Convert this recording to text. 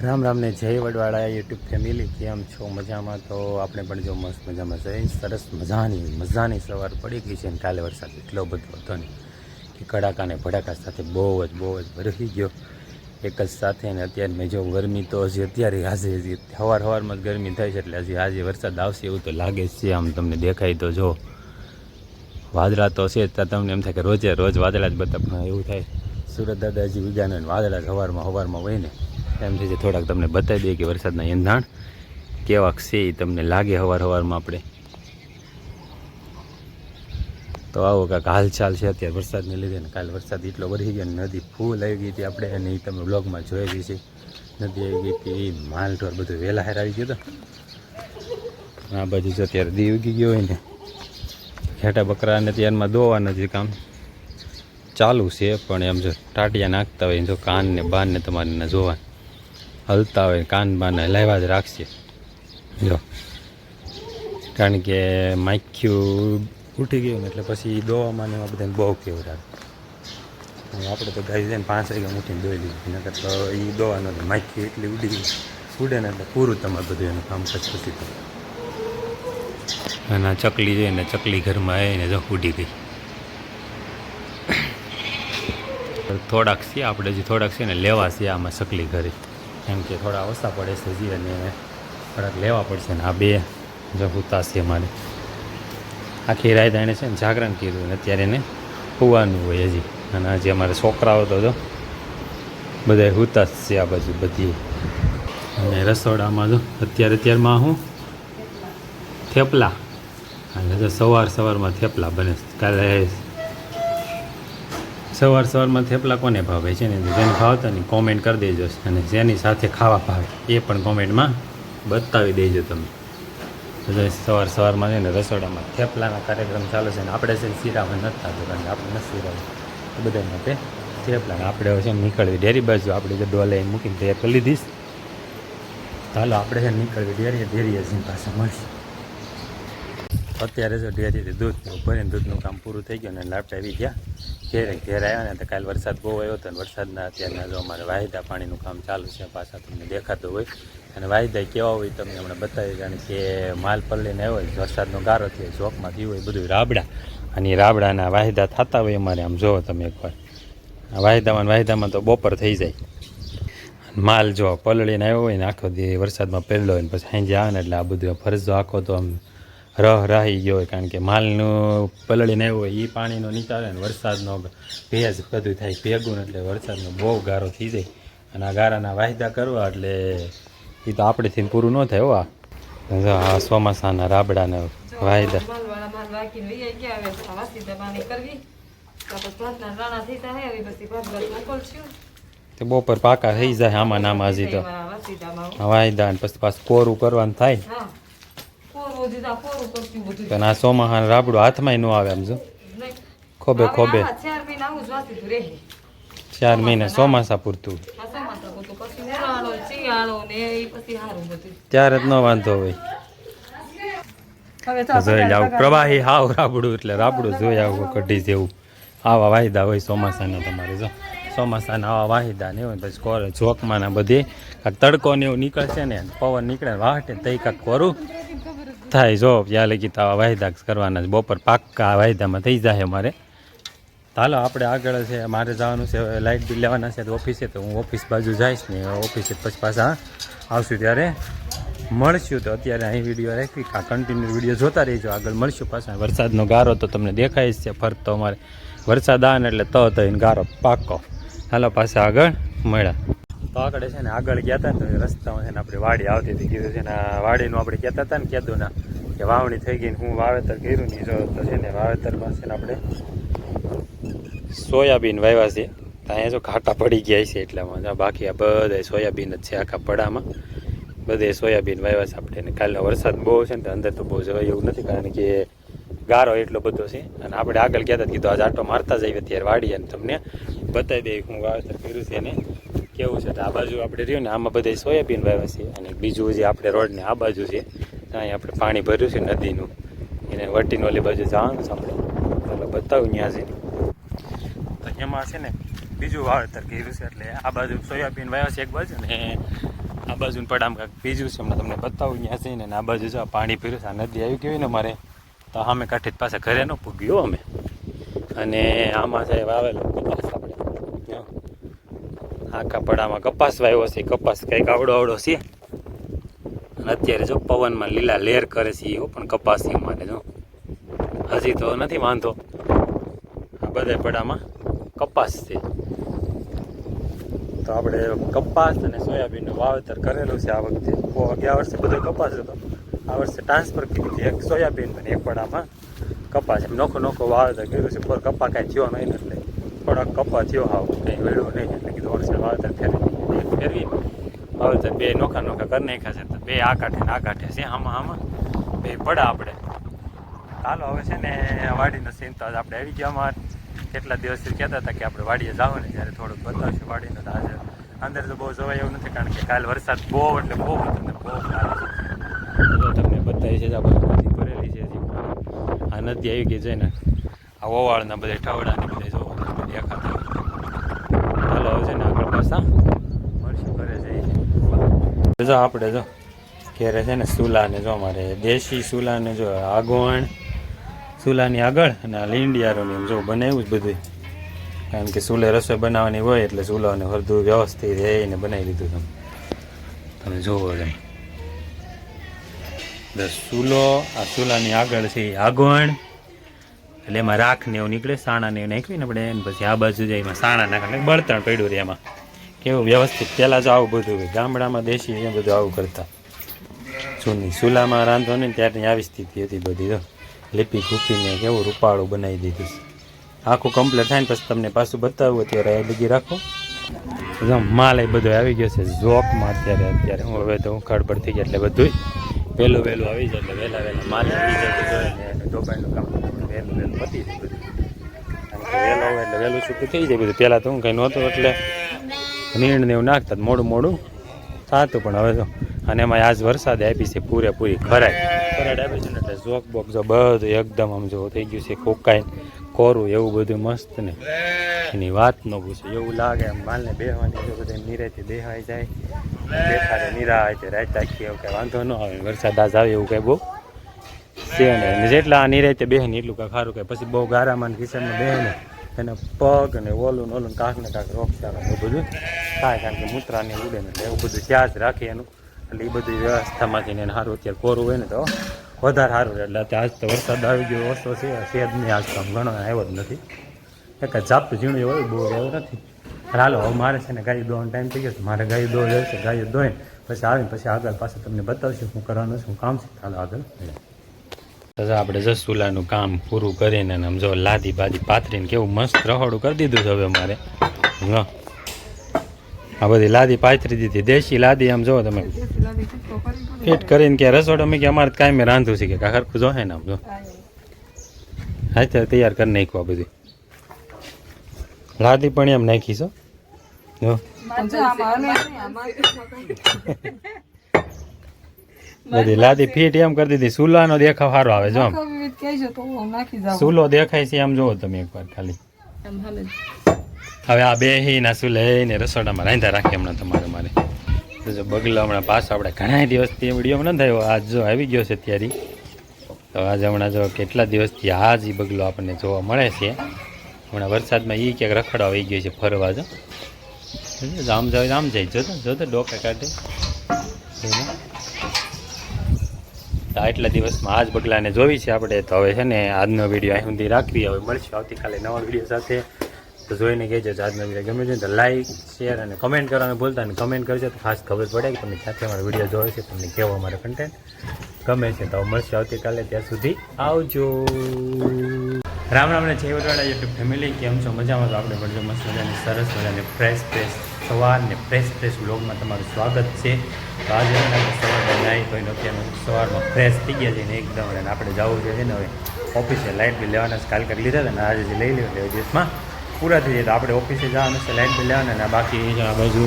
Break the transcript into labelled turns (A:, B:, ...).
A: રામ રામ ને જય Vadwala YouTube family, કેમ છો? મજામાં? તો આપણે પણ જો મસ્ત મજામાં જઈ સરસ મજાની સવાર પડી ગઈ છે. અને કાલે વરસાદ એટલો બધો હતો ને કે કડાકા ને ભડાકા સાથે બહુ જ વરસી ગયો એક જ સાથે. અને અત્યારે મેં જો ગરમી તો હજી અત્યારે હજી સવારમાં જ ગરમી થાય છે, એટલે હજી આજે વરસાદ આવશે એવું તો લાગે જ છે. આમ તમને દેખાય તો જો વાદળા તો છે, ત્યાં તમને એમ થાય કે રોજ વાદળા જ બતા, પણ એવું થાય સુરત દાદા હજી ઉગ્યા ને વાદળા સવારમાં હોય ને એમ થઈ છે. થોડાક તમને બતાવી દઈએ કે વરસાદના એંધાણ કેવાક છે એ તમને લાગે સવારમાં આપણે. તો આવો કાંક હાલચાલ છે અત્યારે વરસાદને લીધે. ને કાલે વરસાદ એટલો વરસી ગયો, નદી ફૂલ આવી ગઈ હતી આપણે, અને એ તમે બ્લોગમાં જોયેલી છે. નદી આવી ગઈ હતી, માલ ઢોર બધું વહેલા હેર આવી ગયો હતો. આ બાજુ જો અત્યારે દી ઉગી ગયો હોય ને, ઘેટા બકરાને ત્યારમાં દોવાનું જે કામ ચાલુ છે. પણ એમ જો ટાટિયા નાખતા હોય જો કાન ને બાન ને તમારે જોવા હલતા હોય, કાન બાન લાવ્યા જ રાખશે જો, કારણ કે માખ્યું ઉઠી ગયું ને એટલે પછી દોવામાં ને એમાં બધાને બહુ કેવડાવે. આપણે તો ગાય જઈને 5 વાગે ઉઠીને દોઈ લીધી, નકર તો એ દોવા નથી. માખ્યું એટલી ઉડે ને એટલે પૂરું તમારે બધું એનું કામ પછી તો. અને ચકલી જોઈને ચકલી ઘરમાં આવીને જો ઉડી ગઈ. થોડાક છે આપણે જે થોડાક છે ને લેવા છે આમાં ચકલી ઘરે, કેમ કે થોડા ઓછા પડે છે જી, અને થોડાક લેવા પડશે. ને આ બે જો હુતા છે અમારે આખી રાત એને છે ને જાગરણ કીધું, ને અત્યારે એને હોવાનું હોય હજી. અને હજી અમારે છોકરાઓ તો જો બધા હુતા જ છે આ બાજુ બધી. અને રસોડામાં જો અત્યારમાં હું થેપલા, અને જો સવારમાં થેપલા બને. કાલે સવારમાં થેપલા કોને ભાવે છે ને, જેને ભાવતા ને કોમેન્ટ કરી દેજો, અને જેની સાથે ખાવા ભાવે એ પણ કોમેન્ટમાં બતાવી દેજો તમે. સવારમાં છે ને રસોડામાં થેપલાના કાર્યક્રમ ચાલુ છે. ને આપણે છે ને શીરામાં નથી થતું, કારણ કે આપણે નથી શીરાવું તો બધા માટે થેપલાને આપણે છે ને નીકળવી ડેરી બાજુ. આપણે જો ડોલે મૂકીને તૈયાર કરી લીધીશ. ચાલો આપણે છે ને નીકળવી ડેરીએ જઈને પાછા મળશે. અત્યારે જો ડેરીથી દૂધ ભરીને દૂધનું કામ પૂરું થઈ ગયું, અને લાપટા આવી ગયા ઘેર આવ્યા ને. તો કાલે વરસાદ બહુ આવ્યો હતો, અને વરસાદના અત્યારના જો અમારે વાયદા પાણીનું કામ ચાલુ છે. પાછા તમને દેખાતું હોય, અને વાયદા કેવા હોય તમને હમણાં બતાવી. કારણ કે માલ પલ્લીને આવ્યો હોય, વરસાદનો ગારો થયો, ચોકમાં થયું હોય બધું રાબડા, અને એ રાબડાના વાયદા થતા હોય અમારે. આમ જોવો તમે એકવાર વાયદામાં તો બપોર થઈ જાય. માલ જો પલળીને આવ્યો હોય ને આખો દી વરસાદમાં પહેલો હોય ને પછી સાંજે આવે ને એટલે આ બધું ફરજો આખો તો આમ રાહી ગયો હોય. કારણ કે માલનું પલળીને આવ્યો હોય એ પાણીનો નીચાડે ને વરસાદનો ભેજ બધું થાય ભેગું, એટલે વરસાદનો બહુ ગારો થઈ જાય. અને આ ગારાના વાયદા કરવા એટલે એ તો આપણેથી પૂરું ન થાય. હો આ ચોમાસાના રાબડાના વાયદા તો બપોર પાકા થઈ જાય આમાં નામાં. હજી તો વાયદા પછી પાછું કોરું કરવાનું થાય. પણ આ ચોમાસાના રાબડું હાથમાં ન આવે. આમ જો ખોબે 4 મહિના ચોમાસા પૂરતું, ત્યારે જ ન વાંધો હોય. જોઈ લે આવું પ્રવાહી હાવ રાબડું, એટલે રાબડું જોઈ આવું કઢી જેવું. આવા વાયદા હોય ચોમાસાના તમારે. જો ચોમાસાના આવા વાયદા ને હોય પછી કોરે જોકમાં ના બધી કાંક તડકો ને એવું નીકળશે ને, પવન નીકળે વાહટે તઈ કાંક કોરું થાય. જો ત્યાં લગી તો આવા વાયદા કરવાના. બપોર પાક્કા વાયદામાં થઈ જાય અમારે. ચાલો આપણે આગળ છે, મારે જવાનું છે લાઇટ બિલ લેવાના છે તો ઓફિસે. તો હું ઓફિસ બાજુ જઈશ ને ઓફિસે પછી પાછા આવશું ત્યારે મળશું. તો અત્યારે અહીં વિડીયો રાખવી, કન્ટિન્યુ વિડીયો જોતા રહીજો. આગળ મળશું પાછા. વરસાદનો ગારો તો તમને દેખાય જ છે ફરતો અમારે. વરસાદ આવે ને એટલે થઈને ગારો પાકો. હાલો પાછા આગળ મળ્યા. તો આગળ છે ને આગળ ગયા હતા ને રસ્તામાં છે ને આપણે વાડી આવતી હતી. કીધું છે ને વાડીનું આપણે કહેતા હતા ને કીધું કે વાવણી થઈ ગઈ ને હું વાવેતર કર્યું નહીં. જો તો છે ને વાવેતરમાં છે ને આપણે સોયાબીન વાવ્યા છે. અહીંયા જો ઘાટા પડી ગયા છે એટલામાં. બાકી આ બધા સોયાબીન જ છે આખા પડામાં. બધે સોયાબીન વાવ્યા છે આપણે. કાલનો વરસાદ બહુ છે ને અંદર તો બહુ જવાય એવું નથી, કારણ કે ગારો એટલો બધો છે. અને આપણે આગળ કહેતા કીધું આજે આટો મારતા જઈએ અત્યારે વાડી, અને તમને બતાવી દઈએ હું વાવેતર કર્યું છે એને કેવું છે. તો આ બાજુ આપણે રહ્યું ને આમાં બધા સોયાબીન વાવ્યા છે. અને બીજું જે આપણે રોડને આ બાજુ છે ત્યાં આપણે પાણી ભર્યું છે નદીનું, એને વટીને ઓલી બાજુ જવાનું છે આપણે. ચાલો બતાવું ત્યાં જઈને. તો એમાં છે ને બીજું વાવેતર કર્યું છે. એટલે આ બાજુ સોયાબીન વાવ્યા છે એક બાજુ, ને આ બાજુ પડામાં કાંઈક બીજું છે હમણાં તમને બતાવું ત્યાં જઈને ને આ બાજુ જો પાણી પીરું આ નદી આવી ગયું ને મારે તો સામે કાંઠે પાછા ઘરે ન પૂગ્યો અમે અને આમાં સાહેબ આવેલો કપાસ આપણે આખા પડામાં કપાસ વાવ્યો છે કપાસ કંઈક આવડો છે અને અત્યારે જો પવનમાં લીલા લેર કરે છે એવો પણ કપાસ માટે જો હજી તો નથી વાંધો આ બધા પડામાં કપાસ છે તો આપણે કપાસ અને સોયાબીનનું વાવેતર કરેલું છે આ વખતે ગયા વર્ષે બધો કપાસ હતો આ વર્ષે ટ્રાન્સફર કર્યું છે એક સોયાબીન અને એક પડામાં કપાસ એમ નોખો વાવેતર કર્યું છે પર કપા કાંઈ થયો નહીં એટલે થોડાક કપા થયો હાવ કંઈ વેળ્યો નહીં એટલે કીધું વર્ષે વાવેતર ફેરવી વાવેતર બે નોખા કરી નાખ્યા છે તો બે આ કાંઠે છે આમાં બે પડા આપણે ચાલો હવે છે ને વાડીનો સીન તો આપણે આવી ગયા અમારે કેટલા દિવસથી કહેતા હતા કે આપણે વાડીએ જાવ ને જ્યારે થોડુંક બતાવશું વાડીનો તો આજે અંદર તો બહુ જવાય એવું નથી કારણ કે કાલ વરસાદ બહુ એટલે બહુ હતો ને બહુ તમને બતાવી છે આ બધું બધી ભરેલી છે આ નદી આવી ગઈ છે ને આ ઓવાળના બધા ઠવડાની બધા જોવો દેખાતા ચાલો હવે છે ને આગળ પાછા મળશું કરે છે જો આપણે જો ઘેરે છે ને સુલાને જો અમારે દેશી સુલાને જો આગવણ ચૂલાની આગળ અને આ લીંડિયારોની એમ જો બનાવ્યું જ બધું કારણ કે ચૂલે રસોઈ બનાવવાની હોય એટલે ચૂલાને હરધું વ્યવસ્થિત રહીને બનાવી દીધું તમે જોવો એમ ચૂલો આ ચૂલાની આગળ છે આગવણ એટલે એમાં રાખ ને એવું નીકળે સાણા ને એવું નાખ્યું ને આપણે એને પછી આ બાજુ જાય એમાં સાણા નાખે બળતણ પડ્યું રહે એમાં કેવું વ્યવસ્થિત પહેલાં જ આવું બધું હોય ગામડામાં દેશી અહીંયા બધું આવું કરતા ચૂની ચૂલામાં રાંધો ને ત્યારની આવી સ્થિતિ હતી બધી તો લીપી ખૂપીને કેવું રૂપાળું બનાવી દીધું આખું કમ્પ્લીટ થાય ને પછી તમને પાછું બતાવું અત્યારે એ લગી રાખો માલ એ બધો આવી ગયો છે ઝોકમાં અત્યારે હું હવે તો હું ખડબડ થઈ ગયા એટલે બધું વહેલું આવી જાય એટલે વહેલા માલ આવી જાય ને ડોબાઈનું કામ વહેલું પતી જાય બધું કારણ કે વહેલો હોય એટલે વહેલું છૂટું થઈ જાય બધું પહેલાં તો હું કંઈ નહોતું એટલે નીણ ને એવું નાખતા મોડું થતું પણ હવે તો અને એમાં આજ વરસાદ આપી છે પૂરેપૂરી ખરાડ આપી છે ને એટલે ઝોક બોક જો બધું એકદમ આમ જો થઈ ગયું છે કોકાઈ કોરું એવું બધું મસ્ત ને એની વાત ન પૂછે એવું લાગે એમ માલને બેહવાની જો બધા નિરાયથી બેહાઈ જાય બેઠારે નિરાય રાત આખી એવું કંઈ વાંધો ન આવે વરસાદ આજ આવે એવું કંઈ બહુ છે ને જેટલા આ નિરાયતે બેહે ને એટલું કાંઈ સારું કંઈ પછી બહુ ગારામાં કિચનમાં બેહે ને એને પગ ને ઓલું કાંક ને કાંક રોગચાળો એવું બધું થાય કારણ કે મૂત્રાને ઉડે ને એટલે એવું બધું ત્યાં જ રાખે એનું એટલે એ બધી વ્યવસ્થામાંથી ને સારું અત્યારે કોરું હોય ને તો વધારે સારું રહે એટલે આજ તો વરસાદ આવી ગયો ઓછો છે સેજ નહીં આજ કામ ઘણો આવ્યો જ નથી એક ઝાપટું ઝીણું હોય બહુ એવું નથી હાલો હવે મારે છે ને ગાયું દોવાનો ટાઈમ થઈ ગયો છે મારે ગાયું દોવા જાય છે ગાયું દોઈને પછી આવીને પછી આગળ પાછું તમને બતાવશું શું કરવાનું શું કામ છે હાલો આગળ તો આપણે જસુલાનું કામ પૂરું કરીને આમ જો લાદી બાદી પાથરીને કેવું મસ્ત રહોડું કરી દીધું છે હવે મારે આ બધી લાદી પાથરી દીધી દેશી લાદી આમ જો તમે ફિટ કરીને કે રસોડો મેં કે અમારે કાંઈ મેં રાંધું છે કે હરખું જોહે ને આમ જો હા ત્યારે તૈયાર કરી નાખ્યું આ બધી લાદી પણ એમ નાખી છો બધી લાદી ફીટ એમ કરી દીધી સુલાનો દેખાવ સારો આવે જો સુલો દેખાય છે આમ જોવો તમે એકવાર ખાલી હવે આ બે ના સુલે ને રસોડામાં રાંધા રાખીએ હમણાં તમારે મારે જો બગલો હમણાં પાછો આપણે ઘણા દિવસથી વિડીયો ન થયો આજ જો આવી ગયો છે ત્યારે તો આજે હમણાં જો કેટલા દિવસથી આજ એ બગલો આપણને જોવા મળે છે હમણાં વરસાદમાં એ ક્યાંક રખડવા આવી ગયો છે ફરવા જો આમ જાય જોતો ડોકા કાઢે આટલા દિવસમાં આજ બગલાને જોવી છે આપણે તો હવે છે ને આજનો વિડીયો અહીં સુધી રાખવી હવે મળશું આવતીકાલે નવા વિડીયો સાથે તો જોઈને કહેજો આજનો વિડીયો ગમે છે તો લાઈક શેર અને કમેન્ટ કરવાનું ભૂલતા અને કમેન્ટ કરજો તો ખાસ ખબર પડે કે તમે સાથે અમારો વિડીયો જોયો છે તમને કેવો અમારો કન્ટેન્ટ ગમે છે તો મળશે આવતીકાલે ત્યાં સુધી આવજો રામ રામ ને જય વડવાળા યુટ્યુબ ફેમિલી કેમ છો મજામાં તો આપણે મળજો મસ્ત મજાની સરસ મજાની ફ્રેશ સવાર ને ફ્રેશ વ્લોગમાં તમારું સ્વાગત છે તો આજે સવારે નાહી કોઈ નથી સવારમાં ફ્રેશ થઈ ગયા છે ને એકદમ અને આપણે જવું છે ને હવે ઓફિસે લાઇટ બિલ લેવાના કાલ કરી લીધા હતા ને આજે લઈ લ્યો એટલે દિવસમાં પૂરા થઈ જાય તો આપણે ઓફિસે જવાનું છે લાઇટ બિલ લેવાના ને બાકી આ બાજુ